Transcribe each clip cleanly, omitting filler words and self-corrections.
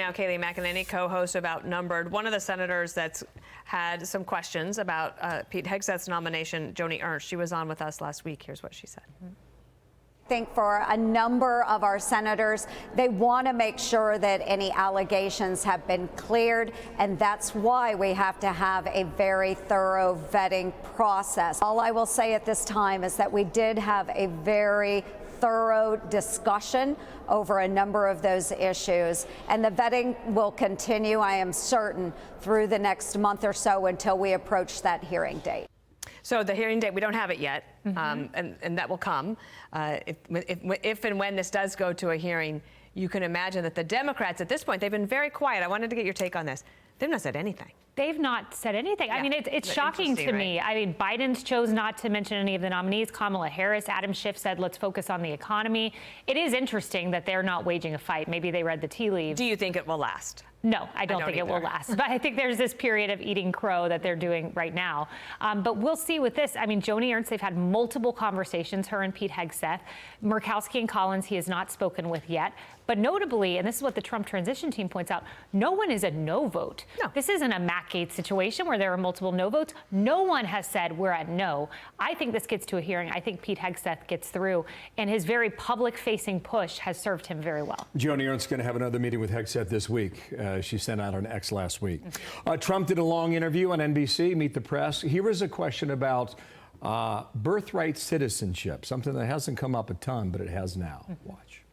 now Kayleigh McEnany, co-host of Outnumbered. One of the senators that's had some questions about Pete Hegseth's nomination, Joni Ernst. She was on with us last week. Here's what she said. I think for a number of our senators, they want to make sure that any allegations have been cleared, and that's why we have to have a very thorough vetting process. All I will say at this time is that we did have a very thorough discussion over a number of those issues, and the vetting will continue, I am certain, through the next month or so until we approach that hearing date. So the hearing date, we don't have it yet, and that will come. If and when this does go to a hearing, you can imagine that the Democrats at this point, they've been very quiet. I wanted to get your take on this. They've not said anything. They've not said anything. Yeah. I mean, it's shocking to me. I mean, Biden's chose not to mention any of the nominees. Kamala Harris, Adam Schiff said, let's focus on the economy. It is interesting that they're not waging a fight. Maybe they read the tea leaves. Do you think it will last? No, I don't think it will last. But I think there's this period of eating crow that they're doing right now. But we'll see with this. I mean, Joni Ernst, they've had multiple conversations, her and Pete Hegseth. Murkowski and Collins, he has not spoken with yet. But notably, and this is what the Trump transition team points out, no one is a no vote. No. This isn't a Matt Gaetz situation where there are multiple no votes. No one has said we're at no. I think this gets to a hearing. I think Pete Hegseth gets through, and his very public-facing push has served him very well. Joni Ernst is going to have another meeting with Hegseth this week. She sent out an X last week. Trump did a long interview on NBC, Meet the Press. Here was a question about birthright citizenship, something that hasn't come up a ton, but it has now. Watch.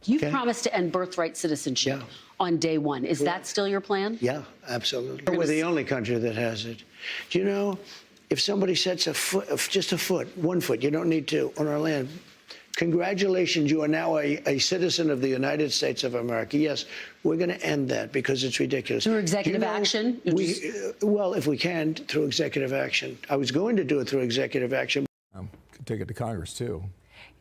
You've promised to end birthright citizenship on day one. Is that still your plan? Yeah, absolutely. We're the only country that has it. Do you know, if somebody sets a foot, just a foot, 1 foot, you don't need two, on our land, congratulations, you are now a citizen of the United States of America. Yes, we're going to end that because it's ridiculous. Through executive action? Well, if we can, through executive action. I was going to do it through executive action. Could take it to Congress, too.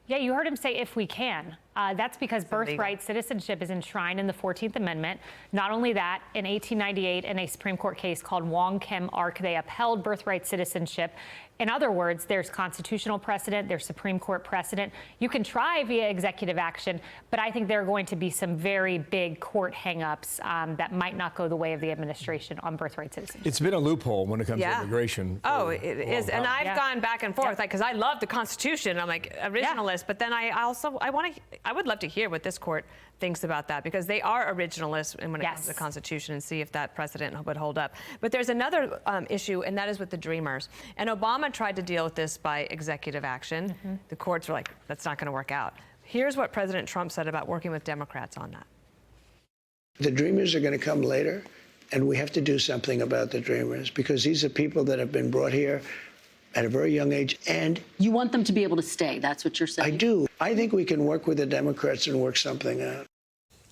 Yeah, you heard him say if we can. That's because birthright citizenship is enshrined in the 14th Amendment. Not only that, in 1898, in a Supreme Court case called Wong Kim Ark, they upheld birthright citizenship. In other words, there's constitutional precedent, there's Supreme Court precedent. You can try via executive action, but I think there are going to be some very big court hang-ups that might not go the way of the administration on birthright citizenship. It's been a loophole when it comes to immigration. Oh, it is. And I've gone back and forth, like, because I love the Constitution. I'm like originalist, but then I would love to hear what this court thinks about that, because they are originalists when it comes to the Constitution, and see if that precedent would hold up. But there's another issue, and that is with the Dreamers. And Obama tried to deal with this by executive action. The courts were like, that's not going to work out. Here's what President Trump said about working with Democrats on that. The Dreamers are going to come later, and we have to do something about the Dreamers, because these are people that have been brought here at a very young age. And you want them to be able to stay. That's what you're saying. I do. I think we can work with the Democrats and work something out.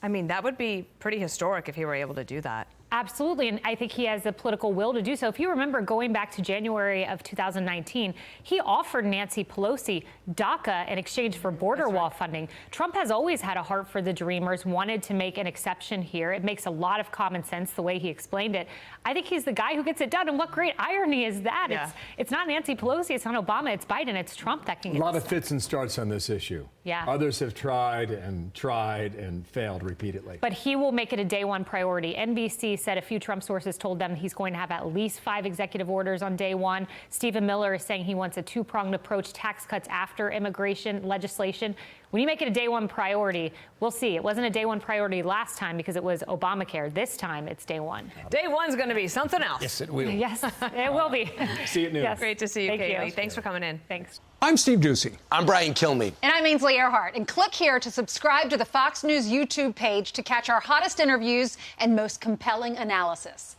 I mean, that would be pretty historic if he were able to do that. Absolutely, and I think he has the political will to do so. If you remember, going back to January of 2019, he offered Nancy Pelosi DACA in exchange for border wall funding. Trump has always had a heart for the Dreamers, wanted to make an exception here. It makes a lot of common sense the way he explained it. I think he's the guy who gets it done, and what great irony is that? Yeah. It's not Nancy Pelosi, it's not Obama, it's Biden, it's Trump that can get a lot of fits and starts on this issue. Yeah. Others have tried and failed repeatedly. But he will make it a day one priority. NBC said a few Trump sources told them he's going to have at least 5 executive orders on day one. Stephen Miller is saying he wants a 2-pronged approach, tax cuts after immigration legislation. When you make it a day one priority, we'll see. It wasn't a day one priority last time because it was Obamacare. This time, it's day one. Day one's going to be something else. Yes, it will. Yes, it will be. See you at noon. Yes. Great to see you, Kayleigh. Thanks for coming in. Thanks. I'm Steve Ducey. I'm Brian Kilmeade. And I'm Ainsley Earhart. And click here to subscribe to the Fox News YouTube page to catch our hottest interviews and most compelling analysis.